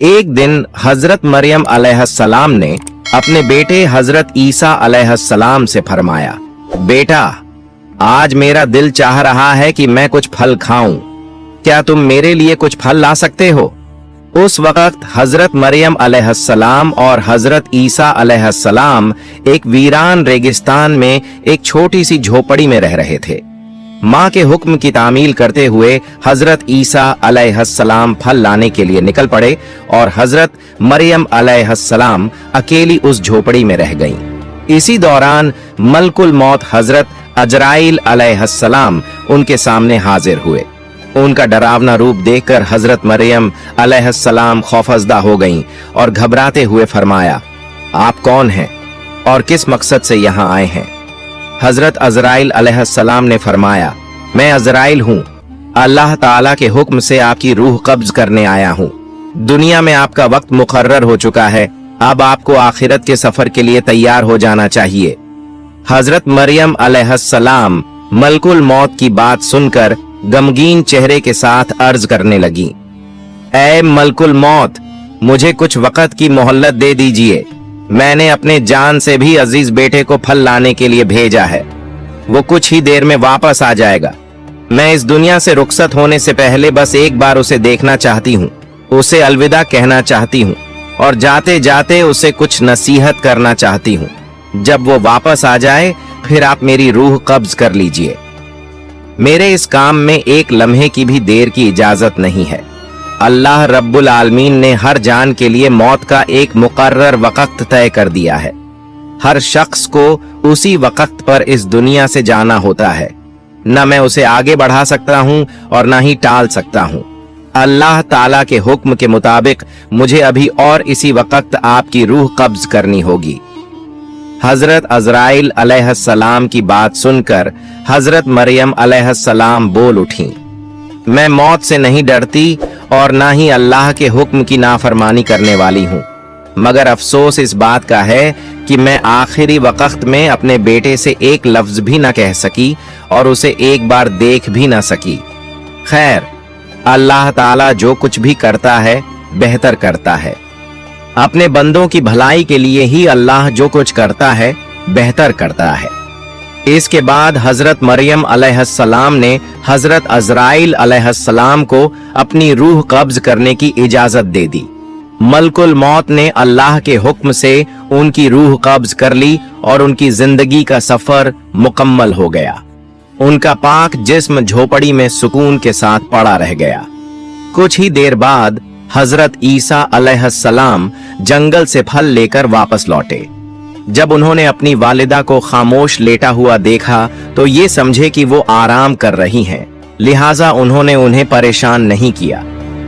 एक दिन हजरत मरियम अलैहिस्सलाम ने अपने बेटे हजरत ईसा अलैहिस्सलाम से फरमाया, बेटा, आज मेरा दिल चाह रहा है कि मैं कुछ फल खाऊं, क्या तुम मेरे लिए कुछ फल ला सकते हो? उस वक्त हजरत मरियम अलैहिस्सलाम और हजरत ईसा अलैहिस्सलाम एक वीरान रेगिस्तान में एक छोटी सी झोपड़ी में रह रहे थे। माँ के हुक्म की तामील करते हुए हजरत ईसा अलैहिस्सलाम फल लाने के लिए निकल पड़े और हजरत मरियम अलैहिस्सलाम अकेली उस झोपड़ी में रह गईं। इसी दौरान मलकुल मौत हजरत अजराइल अलैहिस्सलाम उनके सामने हाजिर हुए। उनका डरावना रूप देखकर हजरत मरियम अलैहिस्सलाम खौफजदा हो गईं और घबराते हुए फरमाया, आप कौन हैं और किस मकसद से यहाँ आए हैं? हजरत अजराइल अलैहिस्सलाम ने फरमाया, मैं अजराइल हूँ, अल्लाह ताला के हुक्म से आपकी रूह कब्ज करने आया हूँ। दुनिया में आपका वक्त मुकर्रर हो चुका है, अब आपको आखिरत के सफर के लिए तैयार हो जाना चाहिए। हजरत मरियम अलैहिस्सलाम मलकुल मौत की बात सुनकर गमगीन चेहरे के साथ अर्ज करने लगी, ऐ मलकुल मौत, मुझे कुछ वक्त की मोहल्लत दे दीजिए। मैंने अपने जान से भी अजीज बेटे को फल लाने के लिए भेजा है, वो कुछ ही देर में वापस आ जाएगा। मैं इस दुनिया से रुखसत होने से पहले बस एक बार उसे देखना चाहती हूँ, उसे अलविदा कहना चाहती हूँ और जाते जाते उसे कुछ नसीहत करना चाहती हूँ। जब वो वापस आ जाए फिर आप मेरी रूह कब्ज कर लीजिए। मेरे इस काम में एक लम्हे की भी देर की इजाजत नहीं है। अल्लाह रब्बुल आलमीन ने हर जान के लिए मौत का एक मुकर्रर वक्त तय कर दिया है। हर शख्स को उसी वक्त पर इस दुनिया से जाना होता है, न मैं उसे आगे बढ़ा सकता हूँ और न ही टाल सकता हूँ। अल्लाह ताला के हुक्म के मुताबिक मुझे अभी और इसी वक्त आपकी रूह कब्ज करनी होगी। हजरत अजराइल अलैहिस्सलाम की बात सुनकर हजरत मरियम अलैहिस्सलाम बोल उठी, मैं मौत से नहीं डरती और ना ही अल्लाह के हुक्म की नाफरमानी करने वाली हूँ, मगर अफसोस इस बात का है कि मैं आखिरी वक्त में अपने बेटे से एक लफ्ज भी न कह सकी और उसे एक बार देख भी न सकी। खैर, अल्लाह ताला जो कुछ भी करता है बेहतर करता है। अपने बंदों की भलाई के लिए ही अल्लाह जो कुछ करता है बेहतर करता है। इसके बाद हजरत मरियम अलैहिस्सलाम ने हजरत अजराइल अलैहिस्सलाम को अपनी रूह कब्ज करने की इजाजत दे दी। मलकुल मौत ने अल्लाह के हुक्म से उनकी रूह कब्ज कर ली और उनकी जिंदगी का सफर मुकम्मल हो गया। उनका पाक जिस्म झोपड़ी में सुकून के साथ पड़ा रह गया। कुछ ही देर बाद हजरत ईसा अलैहिस्सलाम जंगल से फल लेकर वापस लौटे। जब उन्होंने अपनी वालिदा को खामोश लेटा हुआ देखा तो ये समझे कि वो आराम कर रही हैं, लिहाजा उन्होंने उन्हें परेशान नहीं किया।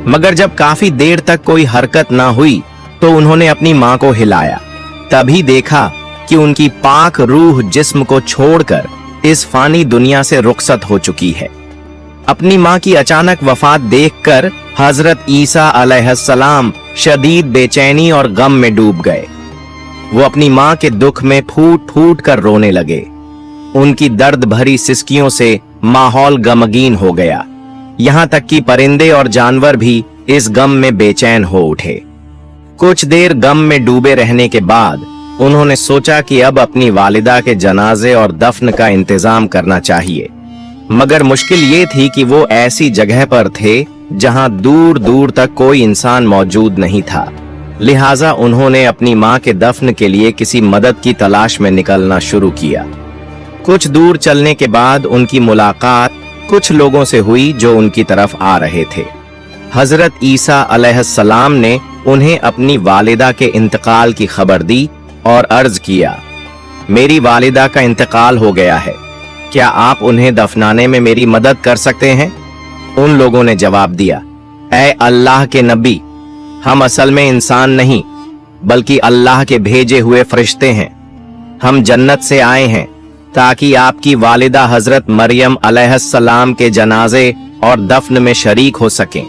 मगर जब काफी देर तक कोई हरकत ना हुई तो उन्होंने अपनी माँ को हिलाया। तभी देखा कि उनकी पाक रूह जिस्म को छोड़कर इस फानी दुनिया से रुखसत हो चुकी है। अपनी माँ की अचानक वफात देखकर हजरत ईसा अलैहिस्सलाम शदीद बेचैनी और गम में डूब गए। वो अपनी माँ के दुख में फूट फूट कर रोने लगे। उनकी दर्द भरी सिसकियों से माहौल गमगीन हो गया। यहाँ तक कि परिंदे और जानवर भी इस गम में बेचैन हो उठे। कुछ देर गम में डूबे रहने के बाद उन्होंने सोचा कि अब अपनी वालिदा के जनाजे और दफन का इंतजाम करना चाहिए, मगर मुश्किल ये थी कि वो ऐसी जगह पर थे जहां दूर दूर तक कोई इंसान मौजूद नहीं था। लिहाजा उन्होंने अपनी माँ के दफन के लिए किसी मदद की तलाश में निकलना शुरू किया। कुछ दूर चलने के बाद उनकी मुलाकात कुछ लोगों से हुई जो उनकी तरफ आ रहे थे। हजरत ईसा अलैहिस्सलाम ने उन्हें अपनी वालिदा के इंतकाल की खबर दी और अर्ज किया, मेरी वालिदा का इंतकाल हो गया है, क्या आप उन्हें दफनाने में मेरी मदद कर सकते हैं? उन लोगों ने जवाब दिया, ऐ अल्लाह के नबी, हम असल में इंसान नहीं बल्कि अल्लाह के भेजे हुए फरिश्ते हैं। हम जन्नत से आए हैं ताकि आपकी वालिदा हजरत मरियम अलैहिस्सलाम के जनाजे और दफन में शरीक हो सकें।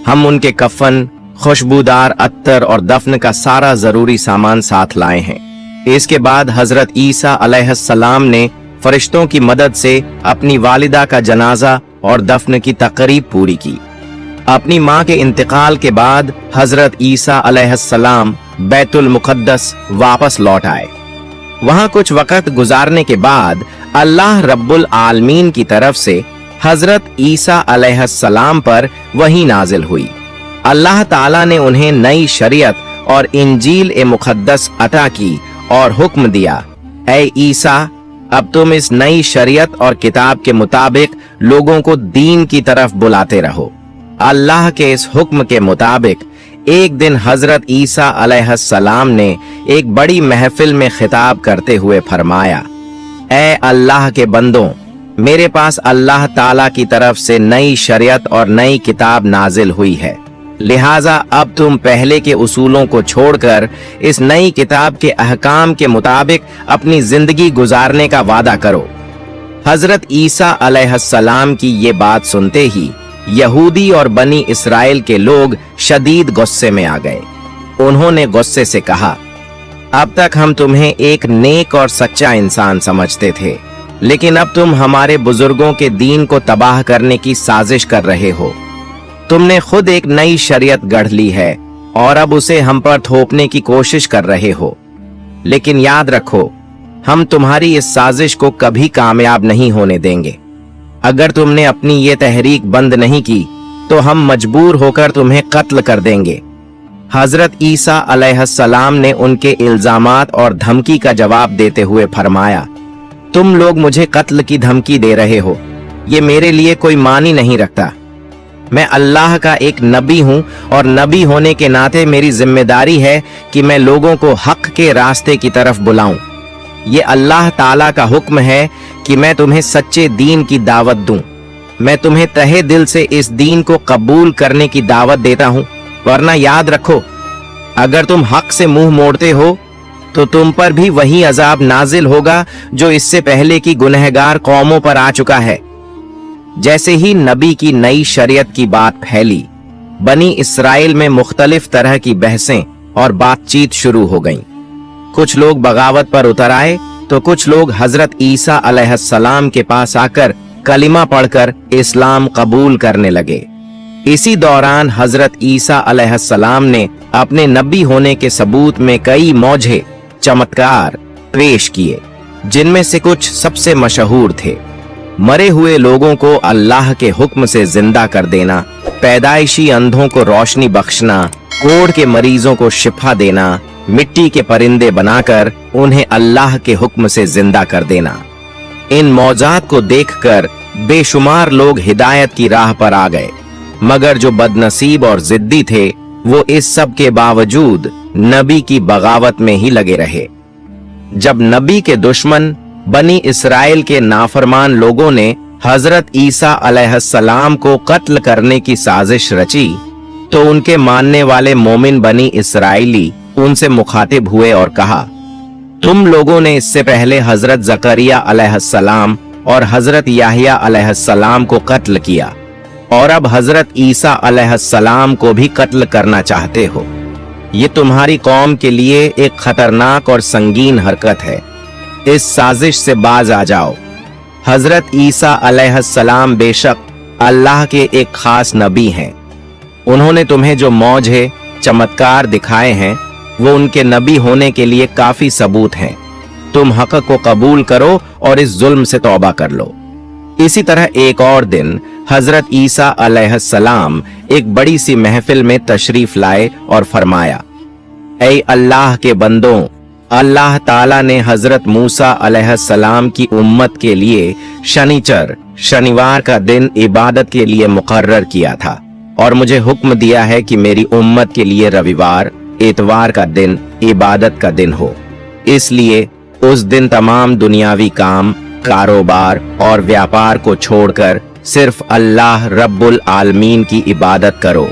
हम उनके कफन, खुशबूदार अत्तर और दफन का सारा जरूरी सामान साथ लाए हैं। इसके बाद हजरत ईसा अलैहिस्सलाम ने फरिश्तों की मदद से अपनी वालिदा का जनाजा और दफन की तकरीब पूरी की। अपनी मां के इंतकाल के बाद हजरत ईसा अलैहिस्सलाम बैतुल मुकद्दस वापस लौट आए। वहां कुछ वक्त गुजारने के बाद अल्लाह रब्बुल आलमीन की तरफ से हजरत ईसा अलैहिस्सलाम पर वही नाजिल हुई। अल्लाह ताला ने उन्हें नई शरीयत और इंजील ए मुकद्दस अता की और हुक्म दिया, ऐ ईसा, अब तुम इस नई शरीयत और किताब के मुताबिक लोगों को दीन की तरफ बुलाते रहो। अल्लाह के इस हुक्म के मुताबिक एक दिन हजरत ईसा अलैहिस्सलाम ने एक बड़ी महफिल में खिताब करते हुए फरमाया, ऐ अल्लाह के बंदों, मेरे पास अल्लाह ताला की तरफ से नई शरीयत और नई किताब नाजिल हुई है, लिहाजा अब तुम पहले के उसूलों को छोड़कर इस नई किताब के अहकाम के मुताबिक अपनी जिंदगी गुजारने का वादा करो। हजरत ईसा अलैहिस्सलाम की ये बात सुनते ही यहूदी और बनी इसराइल के लोग शदीद गुस्से में आ गए। उन्होंने गुस्से से कहा, अब तक हम तुम्हें एक नेक और सच्चा इंसान समझते थे, लेकिन अब तुम हमारे बुजुर्गों के दीन को तबाह करने की साजिश कर रहे हो। तुमने खुद एक नई शरीयत गढ़ ली है और अब उसे हम पर थोपने की कोशिश कर रहे हो। लेकिन याद रखो, हम तुम्हारी इस साजिश को कभी कामयाब नहीं होने देंगे। अगर तुमने अपनी ये तहरीक बंद नहीं की तो हम मजबूर होकर तुम्हें कत्ल कर देंगे। हजरत ईसा अलैहिस्सलाम ने उनके इल्जामात और धमकी का जवाब देते हुए फरमाया, तुम लोग मुझे कत्ल की धमकी दे रहे हो, ये मेरे लिए कोई मानी नहीं रखता। मैं अल्लाह का एक नबी हूं और नबी होने के नाते मेरी जिम्मेदारी है कि मैं लोगों को हक के रास्ते की तरफ बुलाऊं। ये अल्लाह ताला का हुक्म है कि मैं तुम्हें सच्चे दीन की दावत दूं। मैं तुम्हें तहे दिल से इस दीन को कबूल करने की दावत देता हूं, वरना याद रखो, अगर तुम हक से मुंह मोड़ते हो तो तुम पर भी वही अजाब नाजिल होगा जो इससे पहले की गुनहगार कौमों पर आ चुका है। जैसे ही नबी की नई शरीयत की बात फैली, बनी इसराइल में मुख्तलिफ तरह की बहसें और बातचीत शुरू हो गईं। कुछ लोग बगावत पर उतर आए तो कुछ लोग हजरत ईसा अलैहिस्सलाम के पास आकर कलिमा पढ़कर इस्लाम कबूल करने लगे। इसी दौरान हजरत ईसा अलैहिस्सलाम ने अपने नबी होने के सबूत में कई मौजे चमत्कार पेश किए, जिनमें से कुछ सबसे मशहूर थे। मरे हुए लोगों को अल्लाह के हुक्म से जिंदा कर देना, पैदाइशी अंधों को रोशनी बख्शना, कोढ़ के मरीजों को शिफा देना, मिट्टी के परिंदे बनाकर उन्हें अल्लाह के हुक्म से जिंदा कर देना। इन मौजात को देखकर बेशुमार लोग हिदायत की राह पर आ गए, मगर जो बदनसीब और जिद्दी थे वो इस सब के बावजूद नबी की बगावत में ही लगे रहे। जब नबी के दुश्मन बनी इसराइल के नाफरमान लोगों ने हजरत ईसा अलैहिस्सलाम को कत्ल करने की साजिश रची, तो उनके मानने वाले मोमिन बनी इसराइली उनसे मुखातिब हुए और कहा, तुम लोगों ने इससे पहले हजरत जकरिया अलैहिस्सलाम और हजरत याहिया अलैहिस्सलाम को कत्ल किया और अब हजरत ईसा अलैहिस्सलाम को भी कत्ल करना चाहते हो। ये तुम्हारी कौम के लिए एक खतरनाक और संगीन हरकत है। इस साजिश से बाज आ जाओ। हजरत ईसा अलैहिस्सलाम बेशक अल्लाह के एक खास नबी हैं। उन्होंने तुम्हें जो मौजे चमत्कार दिखाए हैं वो उनके नबी होने के लिए काफी सबूत हैं। तुम हक को कबूल करो और इस जुल्म से तौबा कर लो। इसी तरह एक और दिन हजरत ईसा अलैहिस्सलाम एक बड़ी सी महफिल में तशरीफ लाए और फरमाया, ऐ अल्लाह के बंदों, अल्लाह ताला ने हजरत मूसा अलैहिस्सलाम की उम्मत के लिए शनिवार का दिन इबादत के लिए मुकर्रर किया था और मुझे हुक्म दिया है कि मेरी उम्मत के लिए रविवार इतवार का दिन इबादत का दिन हो। इसलिए उस दिन तमाम दुनियावी काम, कारोबार और व्यापार को छोड़कर सिर्फ अल्लाह रब्बुल आलमीन की इबादत करो।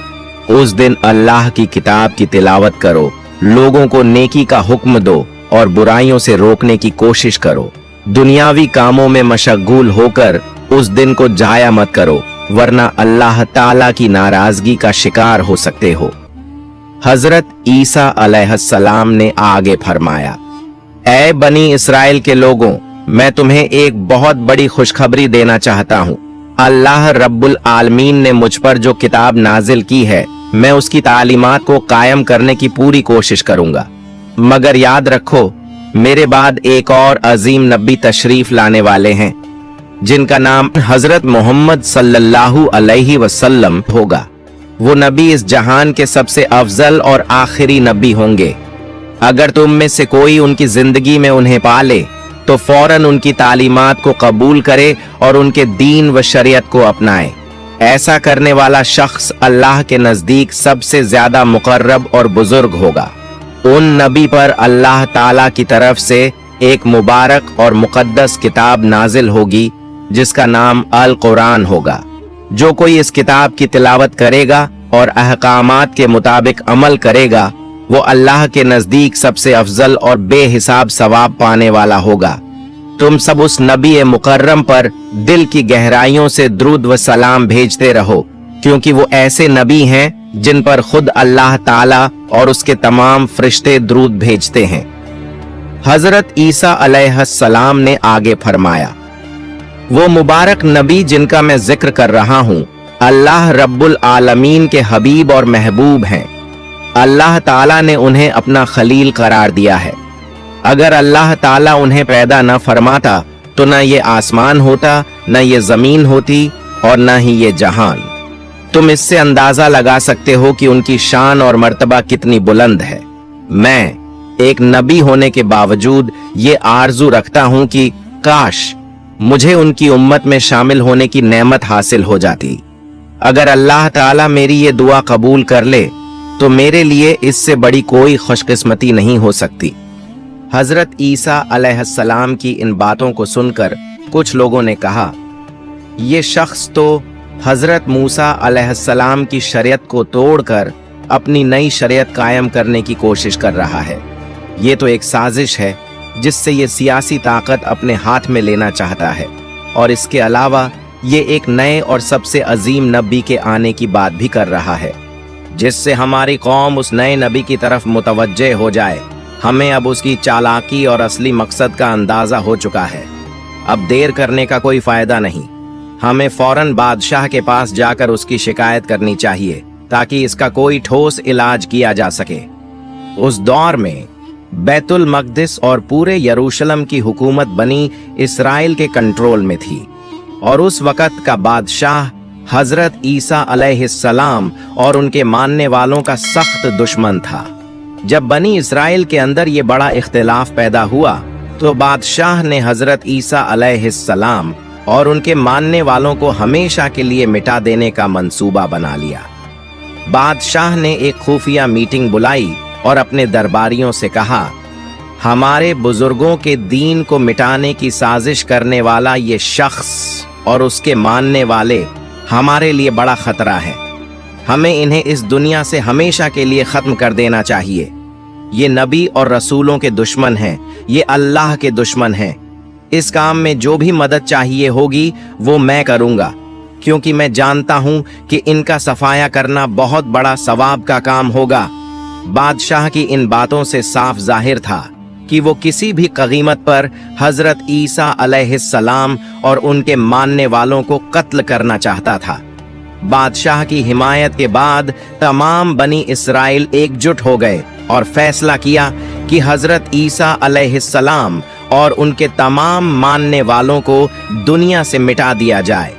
उस दिन अल्लाह की किताब की तिलावत करो, लोगों को नेकी का हुक्म दो और बुराइयों से रोकने की कोशिश करो। दुनियावी कामों में मशगूल होकर उस दिन को जाया मत करो, वरना अल्लाह ताला की नाराजगी का शिकार हो सकते हो। हजरत ईसा अलैहिस्सलाम ने आगे फरमाया, ऐ बनी इसराइल के लोगों, मैं तुम्हें एक बहुत बड़ी खुशखबरी देना चाहता हूँ। अल्लाह रब्बुल आलमीन ने मुझ पर जो किताब नाजिल की है, मैं उसकी तालीमात को कायम करने की पूरी कोशिश करूंगा। मगर याद रखो, मेरे बाद एक और अजीम नबी तशरीफ लाने वाले हैं, जिनका नाम हजरत मोहम्मद सल्लल्लाहु अलैहि वसल्लम होगा। वो नबी इस जहान के सबसे अफजल और आखिरी नबी होंगे। अगर तुम में से कोई उनकी जिंदगी में उन्हें पाले तो फौरन उनकी तालीमात को कबूल करे और उनके दीन व शरीयत को अपनाए। ऐसा करने वाला शख्स अल्लाह के नजदीक सबसे ज्यादा मुकर्रब और बुजुर्ग होगा। उन नबी पर अल्लाह ताला की तरफ से एक मुबारक और मुकद्दस किताब नाजिल होगी, जिसका नाम अल कुरान होगा। जो कोई इस किताब की तिलावत करेगा और अहकामात के मुताबिक अमल करेगा, वो अल्लाह के नजदीक सबसे अफजल और बेहिसाब सवाब पाने वाला होगा। तुम सब उस नबी मुकर्रम पर दिल की गहराइयों से दुरूद व सलाम भेजते रहो, क्योंकि वो ऐसे नबी हैं जिन पर खुद अल्लाह ताला और उसके तमाम फरिश्ते दुरूद भेजते हैं। हजरत ईसा अलैहिस्सलाम ने आगे फरमाया, वो मुबारक नबी जिनका मैं जिक्र कर रहा हूँ, अल्लाह रब्बुल आलमीन के हबीब और महबूब हैं। अल्लाह ताला ने उन्हें अपना खलील करार दिया है। अगर अल्लाह ताला उन्हें पैदा न फरमाता तो न ये आसमान होता, न ये जमीन होती और न ही ये जहान। तुम इससे अंदाजा लगा सकते हो कि उनकी शान और मर्तबा कितनी बुलंद है। मैं एक नबी होने के बावजूद ये आरजू रखता हूं कि काश मुझे उनकी उम्मत में शामिल होने की नेमत हासिल हो जाती। अगर अल्लाह ताला मेरी ये दुआ कबूल कर ले तो मेरे लिए इससे बड़ी कोई खुशकिस्मती नहीं हो सकती। हजरत ईसा अलैहिस्सलाम की इन बातों को सुनकर कुछ लोगों ने कहा, ये शख्स तो हजरत मूसा अलैहिस्सलाम की शरीयत को तोड़कर अपनी नई शरीयत कायम करने की कोशिश कर रहा है। ये तो एक साजिश है जिससे ये सियासी ताकत अपने हाथ में लेना चाहता है, और इसके अलावा ये एक नए और सबसे अजीम नबी के आने की बात भी कर रहा है, जिससे हमारी कौम उस नए नबी की तरफ मुतवज्जे हो जाए। हमें अब उसकी चालाकी और असली मकसद का अंदाजा हो चुका है। अब देर करने का कोई फायदा नहीं। हमें फौरन बादशाह के पास जाकर उसकी शिकायत करनी चाहिए, ताकि इसका कोई ठोस इलाज किया जा सके। उस दौर में बैतुल मक़दिस और पूरे यरूशलेम की हुकूमत बनी इसराइल के कंट्रोल में थी, और उस वक़्त का बादशाह हजरत ईसा अलैहिस्सलाम और उनके मानने वालों का सख्त दुश्मन था। जब बनी इसराइल के अंदर ये बड़ा इख्तिलाफ पैदा हुआ तो बादशाह ने हजरत ईसा अलैहिस्सलाम और उनके मानने वालों को हमेशा के लिए मिटा देने का मंसूबा बना लिया। बादशाह ने एक खुफिया मीटिंग बुलाई और अपने दरबारियों से कहा, हमारे बुजुर्गों के दीन को मिटाने की साजिश करने वाला ये शख्स और उसके मानने वाले हमारे लिए बड़ा खतरा है। हमें इन्हें इस दुनिया से हमेशा के लिए खत्म कर देना चाहिए। ये नबी और रसूलों के दुश्मन हैं, ये अल्लाह के दुश्मन हैं। इस काम में जो भी मदद चाहिए होगी वो मैं करूंगा, क्योंकि मैं जानता हूं कि इनका सफाया करना बहुत बड़ा सवाब का काम होगा। बादशाह की इन बातों से साफ जाहिर था कि वो किसी भी कीमत पर हजरत ईसा अलैहिस्सलाम और उनके मानने वालों को कत्ल करना चाहता था। बादशाह की हिमायत के बाद तमाम बनी इसराइल एकजुट हो गए और फैसला किया कि हजरत ईसा अलैहिस्सलाम और उनके तमाम मानने वालों को दुनिया से मिटा दिया जाए।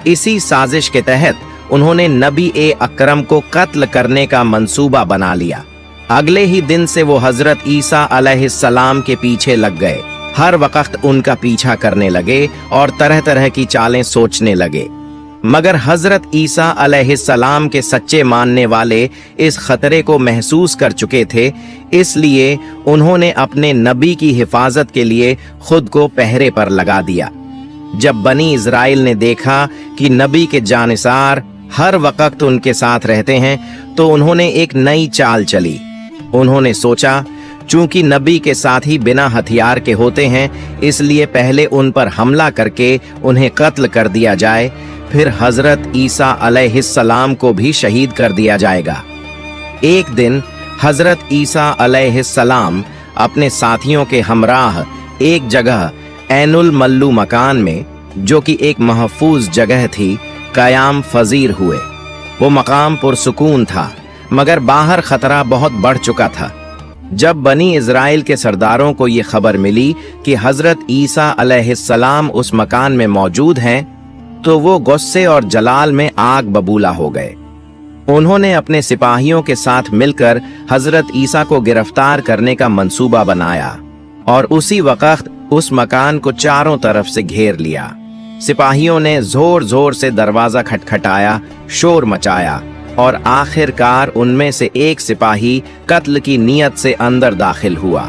इसी साजिश के तहत उन्होंने नबी ए अकरम को कत्ल करने का मंसूबा बना लिया। अगले ही दिन से वो हजरत ईसा अलैहिस्सलाम के पीछे लग गए। हर वक्त उनका पीछा करने लगे और तरह तरह की चालें सोचने लगे। मगर हजरत ईसा अलैहिस्सलाम के सच्चे मानने वाले इस खतरे को महसूस कर चुके थे, इसलिए उन्होंने अपने नबी की हिफाजत के लिए खुद को पहरे पर लगा दिया। जब बनी इज़राइल ने देखा कि नबी के जानिसार हर वक्त उनके साथ रहते हैं, तो उन्होंने एक नई चाल चली। उन्होंने सोचा, चूंकि नबी के साथी बिना हथियार के होते हैं, इसलिए पहले उन पर हमला करके उन्हें कत्ल कर दिया जाए, फिर हजरत ईसा अलैहिस्सलाम को भी शहीद कर दिया जाएगा। एक दिन हजरत ईसा अलैहिस्सलाम अपने साथियों के हमराह एक जगह ऐनुल मल्लू मकान में जो कि एक महफूज जगह थी, कयाम फजीर हुए। वो मकाम पुरसुकून था, मगर बाहर खतरा बहुत बढ़ चुका था। जब बनी इज़राइल के सरदारों को ये खबर मिली कि हजरत ईसा अलैहिस्सलाम उस मकान में मौजूद हैं, तो वो गुस्से और जलाल में आग बबूला हो गए। उन्होंने अपने सिपाहियों के साथ मिलकर हजरत ईसा को गिरफ्तार करने का मंसूबा बनाया और उसी वक्त उस मकान को चारों तरफ से घेर लिया। सिपाहियों ने जोर जोर से दरवाजा खटखटाया, शोर मचाया और आखिरकार उनमें से एक सिपाही कत्ल की नीयत से अंदर दाखिल हुआ।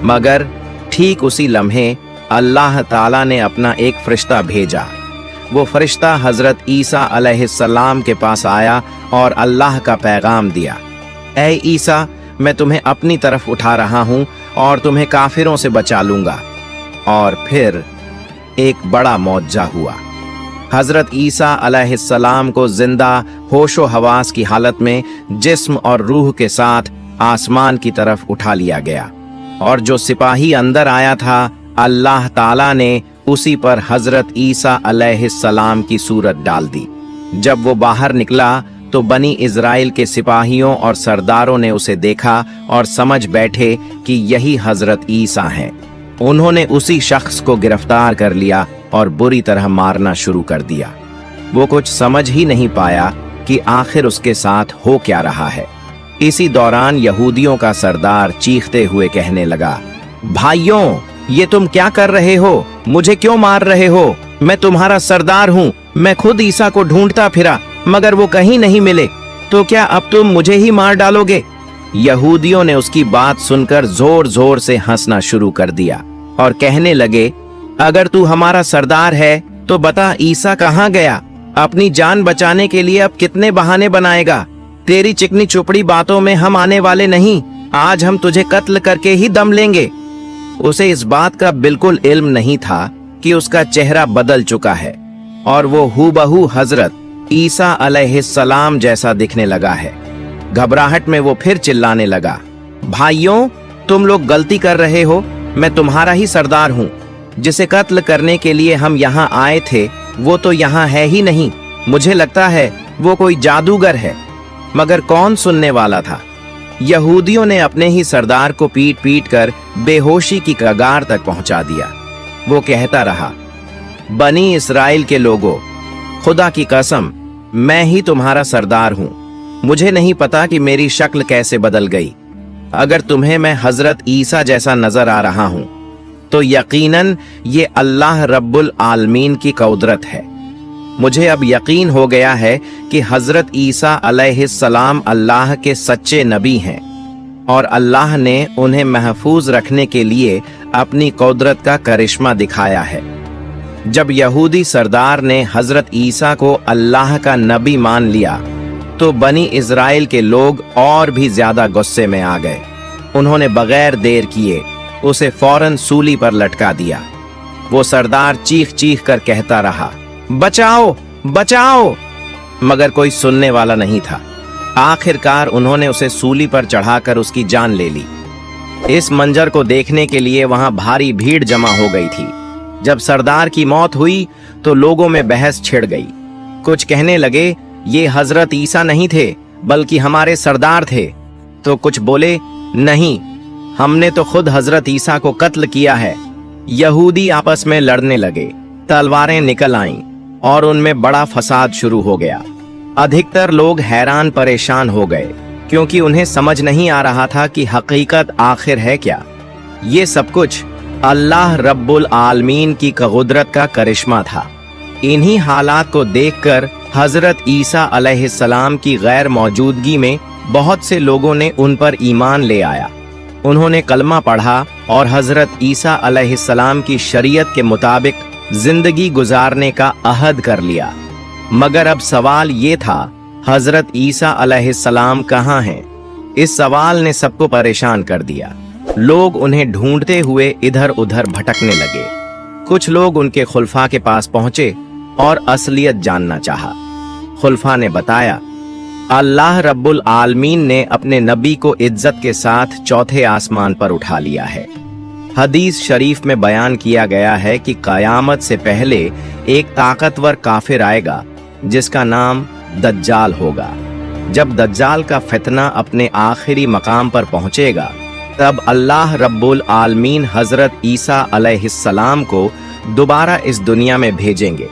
मगर ठीक उसी लम्हे अल्लाह ताला ने अपना एक फरिश्ता भेजा। वो फरिश्ता हजरत ईसा अलैहिस्सलाम के पास आया और अल्लाह का पैगाम दिया, ऐ ईसा, मैं तुम्हें अपनी तरफ उठा रहा हूं और तुम्हें काफिरों से बचा लूंगा। और फिर एक बड़ा मौजज़ा हुआ। हजरत ईसा अलैहिस्सलाम को जिंदा होशो हवास की हालत में जिस्म और रूह के साथ आसमान की तरफ उठा लिया गया, और जो सिपाही अंदर आया था, अल्लाह ताला ने उसी पर हजरत ईसा अलैहिस्सलाम की सूरत डाल दी। जब वो बाहर निकला तो बनी इज़राइल के सिपाहियों और सरदारों ने उसे देखा और समझ बैठे कि यही हजरत ईसा हैं। उन्होंने उसी शख्स को गिरफ्तार कर लिया और बुरी तरह मारना शुरू कर दिया। वो कुछ समझ ही नहीं पाया कि आखिर उसके साथ हो क्या रहा है। इसी दौरान यहूदियों का सरदार चीखते हुए कहने लगा, भाइयों, ये तुम क्या कर रहे हो? मुझे क्यों मार रहे हो? मैं तुम्हारा सरदार हूँ। मैं खुद ईसा को ढूंढता फिरा, मगर वो कहीं नहीं मिले। तो क्या अब तुम मुझे ही मार डालोगे? यहूदियों ने उसकी बात सुनकर जोर जोर से हंसना शुरू कर दिया और कहने लगे, अगर तू हमारा सरदार है तो बता, ईसा कहाँ गया? अपनी जान बचाने के लिए अब कितने बहाने बनाएगा? तेरी चिकनी चुपड़ी बातों में हम आने वाले नहीं। आज हम तुझे कत्ल करके ही दम लेंगे। उसे इस बात का बिल्कुल इल्म नहीं था कि उसका चेहरा बदल चुका है और वो हूबहू हजरत ईसा अलैहिस्सलाम जैसा दिखने लगा है। घबराहट में वो फिर चिल्लाने लगा, भाइयों, तुम लोग गलती कर रहे हो। मैं तुम्हारा ही सरदार हूँ। जिसे कत्ल करने के लिए हम यहाँ आए थे, वो तो यहाँ है ही नहीं। मुझे लगता है वो कोई जादूगर है। मगर कौन सुनने वाला था? यहूदियों ने अपने ही सरदार को पीट पीट कर बेहोशी की कगार तक पहुंचा दिया। वो कहता रहा, बनी इस्राएल के लोगों, खुदा की कसम, मैं ही तुम्हारा सरदार हूँ। मुझे नहीं पता कि मेरी शक्ल कैसे बदल गई। अगर तुम्हें मैं हजरत ईसा जैसा नजर आ रहा हूँ तो यकीनन ये अल्लाह रब्बुल आलमीन की कुदरत है। मुझे अब यकीन हो गया है कि हजरत ईसा अलैहिस्सलाम अल्लाह के सच्चे नबी हैं और अल्लाह ने उन्हें महफूज रखने के लिए अपनी कुदरत का करिश्मा दिखाया है। जब यहूदी सरदार ने हजरत ईसा को अल्लाह का नबी मान लिया तो बनी इज़राइल के लोग और भी ज्यादा गुस्से में आ गए। उन्होंने बगैर देर किए उसे फौरन सूली पर लटका दिया। वो सरदार चीख चीख कर कहता रहा, बचाओ, बचाओ, मगर कोई सुनने वाला नहीं था। आखिरकार उन्होंने उसे सूली पर चढ़ाकर उसकी जान ले ली। इस मंजर को देखने के लिए वहां भारी भीड़ जमा हो गई थी। जब सरदार की मौत हुई तो लोगों में बहस छिड़ गई। कुछ कहने लगे, ये हजरत ईसा नहीं थे बल्कि हमारे सरदार थे। तो कुछ बोले, नहीं, हमने तो खुद हजरत ईसा को कत्ल किया है। यहूदी आपस में लड़ने लगे, तलवारें निकल आईं और उनमें बड़ा फसाद शुरू हो गया। अधिकतर लोग हैरान परेशान हो गए क्योंकि उन्हें समझ नहीं आ रहा था कि हकीकत आखिर है क्या। ये सब कुछ अल्लाह रब्बुल आलमीन की कुदरत का करिश्मा था। इन्हीं हालात को देखकर हजरत ईसा अलैहिस्सलाम की गैर मौजूदगी में बहुत से लोगों ने उन पर ईमान ले आया। उन्होंने कलमा पढ़ा और हजरत ईसा अलैहिस्सलाम की शरीयत के मुताबिक जिंदगी गुजारने का अहद कर लिया। मगर अब सवाल ये था, हजरत ईसा अलैहिस्सलाम कहाँ हैं? इस सवाल ने सबको परेशान कर दिया। लोग उन्हें ढूंढते हुए इधर उधर भटकने लगे। कुछ लोग उनके खुलफा के पास पहुंचे और असलियत जानना चाहा। खुलफा ने बताया, अल्लाह रब्बुल आलमीन ने अपने नबी को इज्जत के साथ चौथे आसमान पर उठा लिया है। हदीस शरीफ में बयान किया गया है कि कयामत से पहले एक ताकतवर काफिर आएगा जिसका नाम दज्जाल होगा। जब दज्जाल का फितना अपने आखिरी मकाम पर पहुंचेगा तब अल्लाह रब्बुल आलमीन हजरत ईसा अलैहिस्सलाम को दोबारा इस दुनिया में भेजेंगे,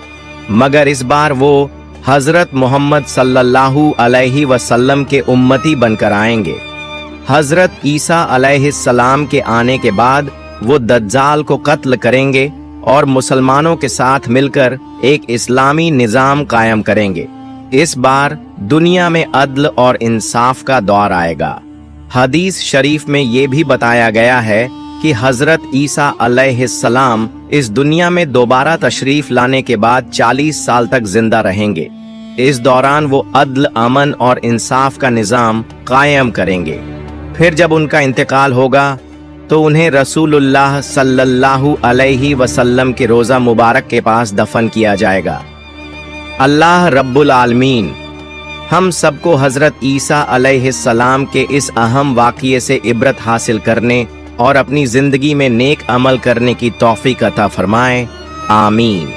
मगर इस बार वो हजरत मोहम्मद सल्लल्लाहु अलैहि वसल्लम के उम्मती बनकर आएंगे। हजरत ईसा अलैहिस्सलाम के आने के बाद वो दज्जाल को कत्ल करेंगे और मुसलमानों के साथ मिलकर एक इस्लामी निजाम कायम करेंगे। इस बार दुनिया में अदल और इंसाफ का दौर आएगा। हदीस शरीफ में ये भी बताया गया है कि हजरत ईसा अलैहिस्सलाम इस दुनिया में दोबारा तशरीफ लाने के बाद 40 साल तक जिंदा रहेंगे। इस दौरान वो अदल, अमन और इंसाफ का निजाम कायम करेंगे। फिर जब उनका इंतकाल होगा तो उन्हें रसूलुल्लाह सल्लल्लाहु अलैहि वसल्लम के रोज़ा मुबारक के पास दफन किया जाएगा। अल्लाह रब्बुल आलमीन हम सबको हजरत ईसा अलैहिस्सलाम के इस अहम वाक़ये से इबरत हासिल करने और अपनी जिंदगी में नेक अमल करने की तौफीक अता फरमाए। आमीन।